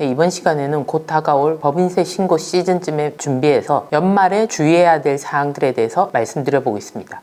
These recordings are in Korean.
네, 이번 시간에는 곧 다가올 법인세 신고 시즌쯤에 준비해서 연말에 주의해야 될 사항들에 대해서 말씀드려 보겠습니다.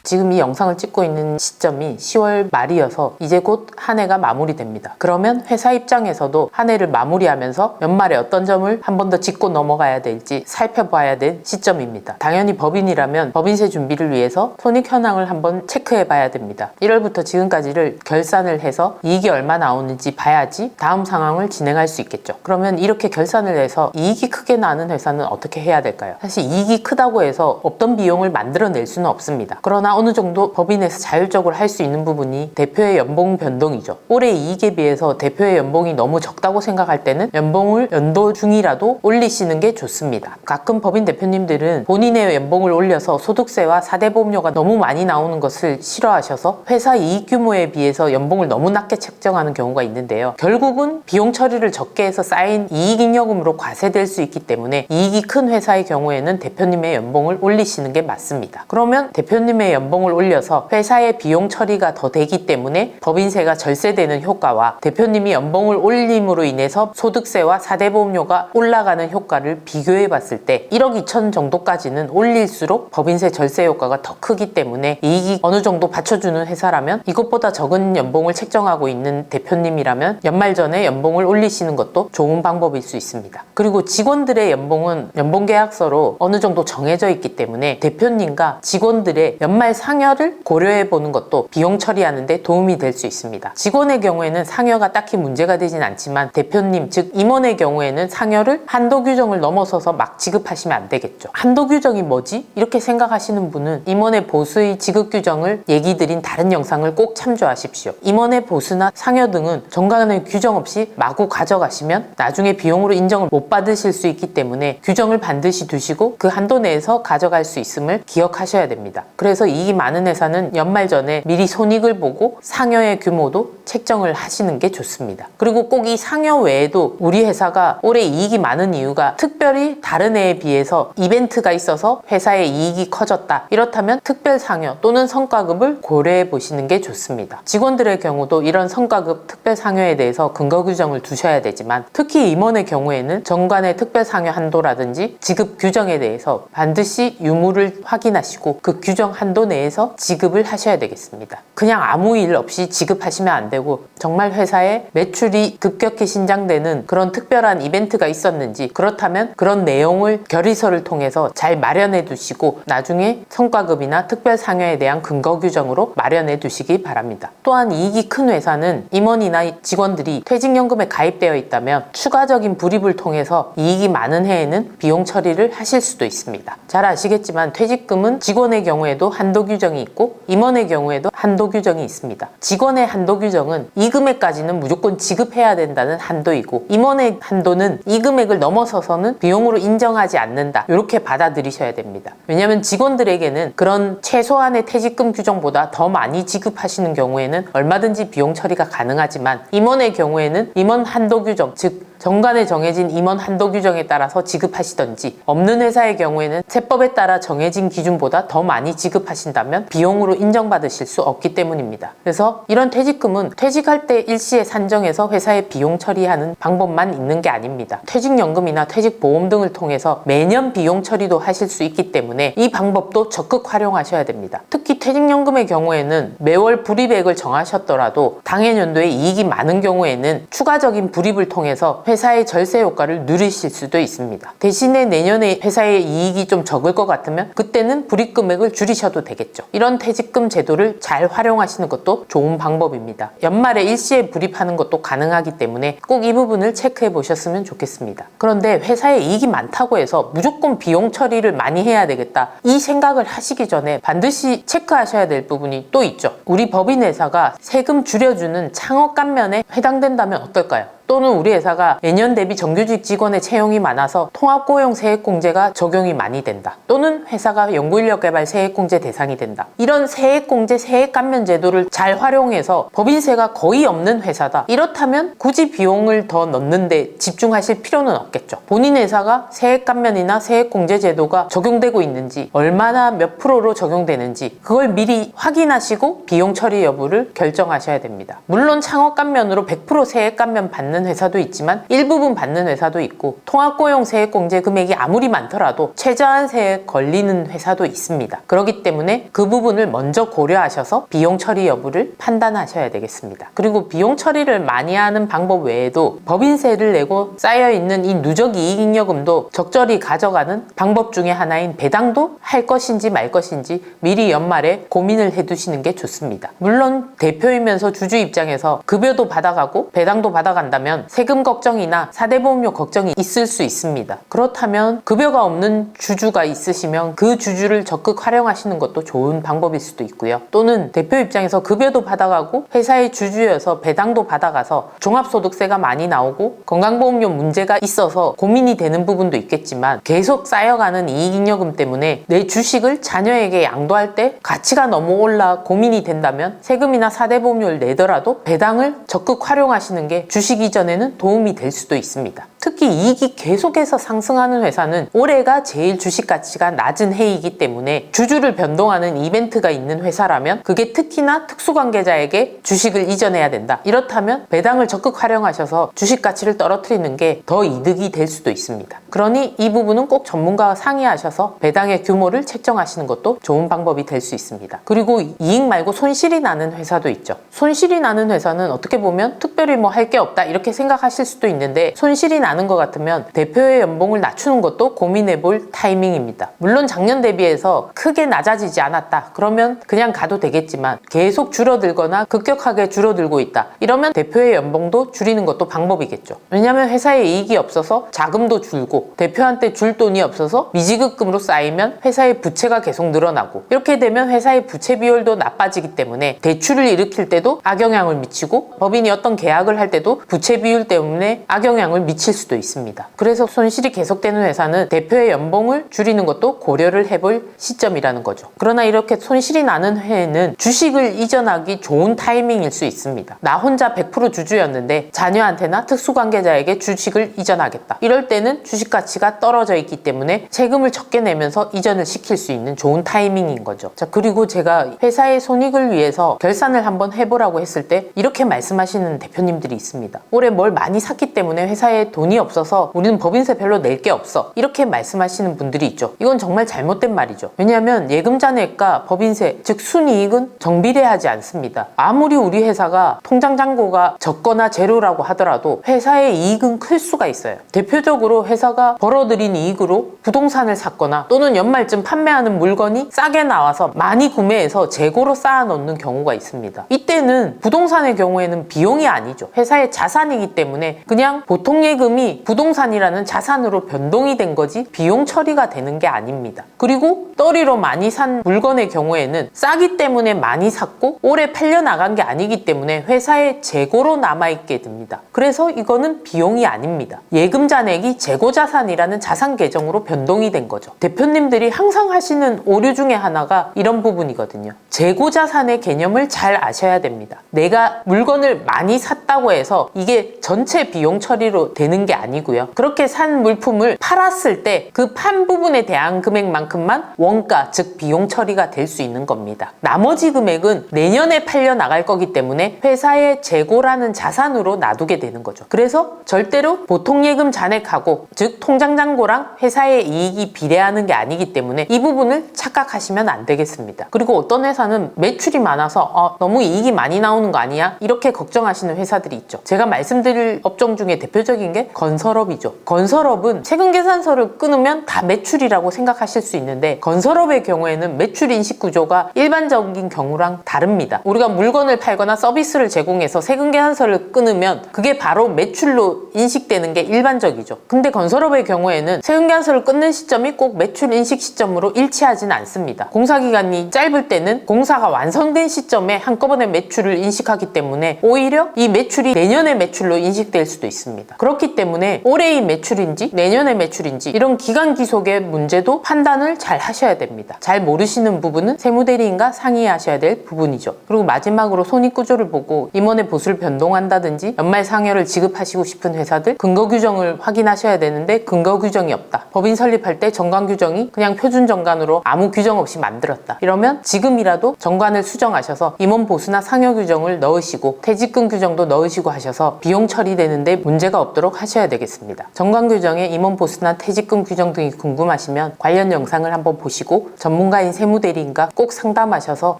지금 이 영상을 찍고 있는 시점이 10월 말이어서 이제 곧 한 해가 마무리됩니다. 그러면 회사 입장에서도 한 해를 마무리하면서 연말에 어떤 점을 한 번 더 짚고 넘어가야 될지 살펴봐야 될 시점입니다. 당연히 법인이라면 법인세 준비를 위해서 손익 현황을 한번 체크해 봐야 됩니다. 1월부터 지금까지를 결산을 해서 이익이 얼마 나오는지 봐야지 다음 상황을 진행할 수 있겠죠. 그러면 이렇게 결산을 해서 이익이 크게 나는 회사는 어떻게 해야 될까요? 사실 이익이 크다고 해서 없던 비용을 만들어낼 수는 없습니다. 그러나 어느 정도 법인에서 자율적으로 할 수 있는 부분이 대표의 연봉 변동이죠. 올해 이익에 비해서 대표의 연봉이 너무 적다고 생각할 때는 연봉을 연도 중이라도 올리시는 게 좋습니다. 가끔 법인 대표님들은 본인의 연봉을 올려서 소득세와 4대 보험료가 너무 많이 나오는 것을 싫어하셔서 회사 이익 규모에 비해서 연봉을 너무 낮게 책정하는 경우가 있는데요. 결국은 비용 처리를 적게 해서 쌓인 이익잉여금으로 과세될 수 있기 때문에 이익이 큰 회사의 경우에는 대표님의 연봉을 올리시는 게 맞습니다. 그러면 대표님의 연봉을 올려서 회사의 비용 처리가 더 되기 때문에 법인세가 절세되는 효과와 대표님이 연봉을 올림으로 인해서 소득세와 4대 보험료가 올라가는 효과를 비교해 봤을 때 1억 2천 정도까지는 올릴수록 법인세 절세 효과가 더 크기 때문에 이익이 어느 정도 받쳐주는 회사라면 이것보다 적은 연봉을 책정하고 있는 대표님이라면 연말 전에 연봉을 올리시는 것도 좋은 방법일 수 있습니다. 그리고 직원들의 연봉은 연봉계약서로 어느 정도 정해져 있기 때문에 대표님과 직원들의 연말 상여를 고려해 보는 것도 비용 처리하는 데 도움이 될 수 있습니다. 직원의 경우에는 상여가 딱히 문제가 되진 않지만 대표님 즉 임원의 경우에는 상여를 한도 규정을 넘어서서 막 지급하시면 안 되겠죠. 한도 규정이 뭐지? 이렇게 생각하시는 분은 임원의 보수의 지급 규정을 얘기 드린 다른 영상을 꼭 참조하십시오. 임원의 보수나 상여 등은 정관의 규정 없이 마구 가져가시면 나중에 비용으로 인정을 못 받으실 수 있기 때문에 규정을 반드시 두시고 그 한도 내에서 가져갈 수 있음을 기억하셔야 됩니다. 그래서 이익이 많은 회사는 연말 전에 미리 손익을 보고 상여의 규모도 책정을 하시는 게 좋습니다. 그리고 꼭 이 상여 외에도 우리 회사가 올해 이익이 많은 이유가 특별히 다른 해에 비해서 이벤트가 있어서 회사의 이익이 커졌다. 이렇다면 특별 상여 또는 성과급을 고려해 보시는 게 좋습니다. 직원들의 경우도 이런 성과급 특별 상여에 대해서 근거 규정을 두셔야 되지만 특히 임원의 경우에는 정관의 특별 상여 한도라든지 지급 규정에 대해서 반드시 유무를 확인하시고 그 규정 한도 내에서 지급을 하셔야 되겠습니다. 그냥 아무 일 없이 지급하시면 안 되고 정말 회사에 매출이 급격히 신장되는 그런 특별한 이벤트가 있었는지 그렇다면 그런 내용을 결의서를 통해서 잘 마련해 두시고 나중에 성과급이나 특별 상여에 대한 근거 규정으로 마련해 두시기 바랍니다. 또한 이익이 큰 회사는 임원이나 직원들이 퇴직연금에 가입되어 있다면 추가적인 불입을 통해서 이익이 많은 해에는 비용 처리를 하실 수도 있습니다. 잘 아시겠지만 퇴직금은 직원의 경우에도 한도 규정이 있고 임원의 경우에도 한도 규정이 있습니다. 직원의 한도 규정은 이 금액까지는 무조건 지급해야 된다는 한도이고 임원의 한도는 이 금액을 넘어서서는 비용으로 인정하지 않는다. 이렇게 받아들이셔야 됩니다. 왜냐하면 직원들에게는 그런 최소한의 퇴직금 규정보다 더 많이 지급하시는 경우에는 얼마든지 비용 처리가 가능하지만 임원의 경우에는 임원 한도 규정 즉 정관에 정해진 임원 한도 규정에 따라서 지급하시던지 없는 회사의 경우에는 세법에 따라 정해진 기준보다 더 많이 지급하신다면 비용으로 인정받으실 수 없기 때문입니다. 그래서 이런 퇴직금은 퇴직할 때 일시에 산정해서 회사에 비용 처리하는 방법만 있는 게 아닙니다. 퇴직연금이나 퇴직보험 등을 통해서 매년 비용 처리도 하실 수 있기 때문에 이 방법도 적극 활용하셔야 됩니다. 특히 퇴직연금의 경우에는 매월 불입액을 정하셨더라도 당해년도에 이익이 많은 경우에는 추가적인 불입을 통해서 회사의 절세 효과를 누리실 수도 있습니다. 대신에 내년에 회사의 이익이 좀 적을 것 같으면 그때는 불입 금액을 줄이셔도 되겠죠. 이런 퇴직금 제도를 잘 활용하시는 것도 좋은 방법입니다. 연말에 일시에 불입하는 것도 가능하기 때문에 꼭 이 부분을 체크해 보셨으면 좋겠습니다. 그런데 회사에 이익이 많다고 해서 무조건 비용 처리를 많이 해야 되겠다. 이 생각을 하시기 전에 반드시 체크하셔야 될 부분이 또 있죠. 우리 법인회사가 세금 줄여주는 창업 감면에 해당된다면 어떨까요? 또는 우리 회사가 예년 대비 정규직 직원의 채용이 많아서 통합고용 세액공제가 적용이 많이 된다. 또는 회사가 연구인력개발 세액공제 대상이 된다. 이런 세액공제 세액감면 제도를 잘 활용해서 법인세가 거의 없는 회사다. 이렇다면 굳이 비용을 더 넣는데 집중하실 필요는 없겠죠. 본인 회사가 세액감면이나 세액공제 제도가 적용되고 있는지, 얼마나 몇 프로로 적용되는지 그걸 미리 확인하시고 비용 처리 여부를 결정하셔야 됩니다. 물론 창업감면으로 100% 세액감면 받는 회사도 있지만 일부분 받는 회사도 있고, 통합고용 세액공제 금액이 아무리 많더라도 최저한세에 걸리는 회사도 있습니다. 그렇기 때문에 그 부분을 먼저 고려하셔서 비용 처리 여부를 판단하셔야 되겠습니다. 그리고 비용 처리를 많이 하는 방법 외에도 법인세를 내고 쌓여있는 이 누적 이익잉여금도 적절히 가져가는 방법 중에 하나인 배당도 할 것인지 말 것인지 미리 연말에 고민을 해두시는 게 좋습니다. 물론 대표이면서 주주 입장에서 급여도 받아가고 배당도 받아간다면 세금 걱정이나 사대보험료 걱정이 있을 수 있습니다. 그렇다면 급여가 없는 주주가 있으시면 그 주주를 적극 활용하시는 것도 좋은 방법일 수도 있고요. 또는 대표 입장에서 급여도 받아가고 회사의 주주여서 배당도 받아가서 종합소득세가 많이 나오고 건강보험료 문제가 있어서 고민이 되는 부분도 있겠지만, 계속 쌓여가는 이익잉여금 때문에 내 주식을 자녀에게 양도할 때 가치가 너무 올라 고민이 된다면 세금이나 사대보험료를 내더라도 배당을 적극 활용하시는 게 주식 이전에는 도움이 될 수도 있습니다. 특히 이익이 계속해서 상승하는 회사는 올해가 제일 주식 가치가 낮은 해이기 때문에 주주를 변동하는 이벤트가 있는 회사라면 그게 특히나 특수관계자에게 주식을 이전해야 된다. 이렇다면 배당을 적극 활용하셔서 주식 가치를 떨어뜨리는 게 더 이득이 될 수도 있습니다. 그러니 이 부분은 꼭 전문가와 상의하셔서 배당의 규모를 책정하시는 것도 좋은 방법이 될 수 있습니다. 그리고 이익 말고 손실이 나는 회사도 있죠. 손실이 나는 회사는 어떻게 보면 특별히 뭐 할 게 없다 이렇게 생각하실 수도 있는데, 손실이 나는 것 같으면 대표의 연봉을 낮추는 것도 고민해 볼 타이밍입니다. 물론 작년 대비해서 크게 낮아지지 않았다 그러면 그냥 가도 되겠지만, 계속 줄어들거나 급격하게 줄어들고 있다 이러면 대표의 연봉도 줄이는 것도 방법이겠죠. 왜냐하면 회사에 이익이 없어서 자금도 줄고 대표한테 줄 돈이 없어서 미지급금으로 쌓이면 회사의 부채가 계속 늘어나고, 이렇게 되면 회사의 부채 비율도 나빠지기 때문에 대출을 일으킬 때도 악영향을 미치고, 법인이 어떤 계약을 할 때도 부채 비율 때문에 악영향을 미칠 수도 있습니다. 그래서 손실이 계속되는 회사는 대표의 연봉을 줄이는 것도 고려를 해볼 시점이라는 거죠. 그러나 이렇게 손실이 나는 해에는 주식을 이전하기 좋은 타이밍일 수 있습니다. 나 혼자 100% 주주였는데 자녀한테나 특수관계자에게 주식을 이전하겠다. 이럴 때는 주식 가치가 떨어져 있기 때문에 세금을 적게 내면서 이전을 시킬 수 있는 좋은 타이밍인 거죠. 자, 그리고 제가 회사의 손익을 위해서 결산을 한번 해보라고 했을 때 이렇게 말씀하시는 대표님들이 있습니다. 올해 뭘 많이 샀기 때문에 회사에 돈이 없어서 우리는 법인세 별로 낼 게 없어, 이렇게 말씀하시는 분들이 있죠. 이건 정말 잘못된 말이죠. 왜냐하면 예금잔액과 법인세, 즉 순이익은 정비례하지 않습니다. 아무리 우리 회사가 통장 잔고가 적거나 제로라고 하더라도 회사의 이익은 클 수가 있어요. 대표적으로 회사가 벌어들인 이익으로 부동산을 샀거나 또는 연말쯤 판매하는 물건이 싸게 나와서 많이 구매해서 재고로 쌓아놓는 경우가 있습니다. 이때는 부동산의 경우에는 비용이 아니죠. 회사의 자산이기 때문에 그냥 보통 예금이 부동산이라는 자산으로 변동이 된 거지 비용 처리가 되는 게 아닙니다. 그리고 떨이로 많이 산 물건의 경우에는 싸기 때문에 많이 샀고 오래 팔려나간 게 아니기 때문에 회사의 재고로 남아있게 됩니다. 그래서 이거는 비용이 아닙니다. 예금 잔액이 재고자산이라는 자산 계정으로 변동이 된 거죠. 대표님들이 항상 하시는 오류 중에 하나가 이런 부분이거든요. 재고자산의 개념을 잘 아셔야 됩니다. 내가 물건을 많이 샀다고 해서 이게 전체 비용 처리로 되는 게 아니고요. 그렇게 산 물품을 팔았을 때 그 판 부분에 대한 금액만큼만 원가, 즉 비용 처리가 될 수 있는 겁니다. 나머지 금액은 내년에 팔려 나갈 거기 때문에 회사의 재고라는 자산으로 놔두게 되는 거죠. 그래서 절대로 보통 예금 잔액하고, 즉 통장 잔고랑 회사의 이익이 비례하는 게 아니기 때문에 이 부분을 착각하시면 안 되겠습니다. 그리고 어떤 회사는 매출이 많아서 너무 이익이 많이 나오는 거 아니야? 이렇게 걱정하시는 회사들이 있죠. 제가 말씀드릴 업종 중에 대표적인 게 건설업이죠. 건설업은 세금계산서를 끊으면 다 매출이라고 생각하실 수 있는데 건설업의 경우에는 매출 인식 구조가 일반적인 경우랑 다릅니다. 우리가 물건을 팔거나 서비스를 제공해서 세금계산서를 끊으면 그게 바로 매출로 인식되는 게 일반적이죠. 근데 건설업의 경우에는 세금계산서를 끊는 시점이 꼭 매출 인식 시점으로 일치하지는 않습니다. 공사기간이 짧을 때는 공사가 완성된 시점에 한꺼번에 매출을 인식하기 때문에 오히려 이 매출이 내년의 매출로 인식될 수도 있습니다. 그렇기 때문에 올해의 매출인지 내년의 매출인지 이런 기간 기속의 문제도 판단을 잘 하셔야 됩니다. 잘 모르시는 부분은 세무대리인과 상의하셔야 될 부분이죠. 그리고 마지막으로 손익구조를 보고 임원의 보수를 변동한다든지 연말 상여를 지급하시고 싶은 회사들 근거 규정을 확인하셔야 되는데 근거 규정이 없다. 법인 설립할 때 정관 규정이 그냥 표준 정관으로 아무 규정 없이 만들었다. 이러면 지금이라도 정관을 수정하셔서 임원 보수나 상여 규정을 넣으시고 퇴직금 규정도 넣으시고 하셔서 비용 처리되는데 문제가 없도록 하셔야 되겠습니다. 정관 규정에 임원 보수나 퇴직금 규정 등이 궁금하시면 관련 영상을 한번 보시고 전문가인 세무대리인과 꼭 상담하셔서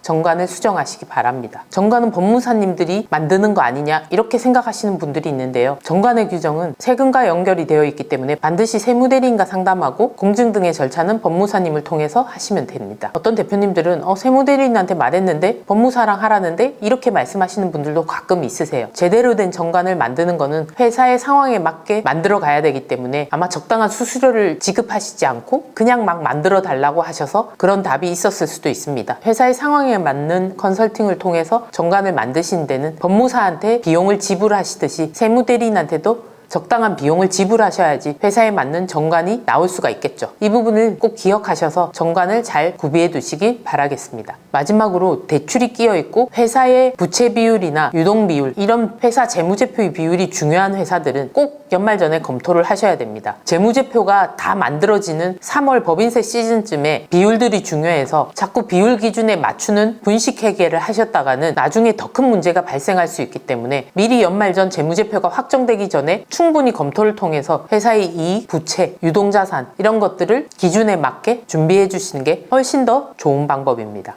정관을 수정하시기 바랍니다. 정관은 법무사님들이 만드는 거 아니냐 이렇게 생각하시는 분들이 있는데요. 정관의 규정은 세금과 연결이 되어 있기 때문에 반드시 세무대리인과 상담하고 공증 등의 절차는 법무사님을 통해서 하시면 됩니다. 어떤 대표님들은 세무대리인한테 말했는데 법무사랑 하라는데 이렇게 말씀하시는 분들도 가끔 있으세요. 제대로 된 정관을 만드는 거는 회사의 상황에 맞게 만들어 가야 되기 때문에 아마 적당한 수수료를 지급하시지 않고 그냥 막 만들어 달라고 하셔서 그런 답이 있었을 수도 있습니다. 회사의 상황에 맞는 컨설팅을 통해서 정관을 만드신 데는 법무사한테 비용을 지불하시듯이 세무대리인한테도 적당한 비용을 지불하셔야지 회사에 맞는 정관이 나올 수가 있겠죠. 이 부분을 꼭 기억하셔서 정관을 잘 구비해 두시길 바라겠습니다. 마지막으로 대출이 끼어 있고 회사의 부채 비율이나 유동 비율 이런 회사 재무제표의 비율이 중요한 회사들은 꼭 연말 전에 검토를 하셔야 됩니다. 재무제표가 다 만들어지는 3월 법인세 시즌쯤에 비율들이 중요해서 자꾸 비율 기준에 맞추는 분식회계를 하셨다가는 나중에 더 큰 문제가 발생할 수 있기 때문에 미리 연말 전 재무제표가 확정되기 전에 충분히 검토를 통해서 회사의 이익, 부채, 유동자산 이런 것들을 기준에 맞게 준비해 주시는 게 훨씬 더 좋은 방법입니다.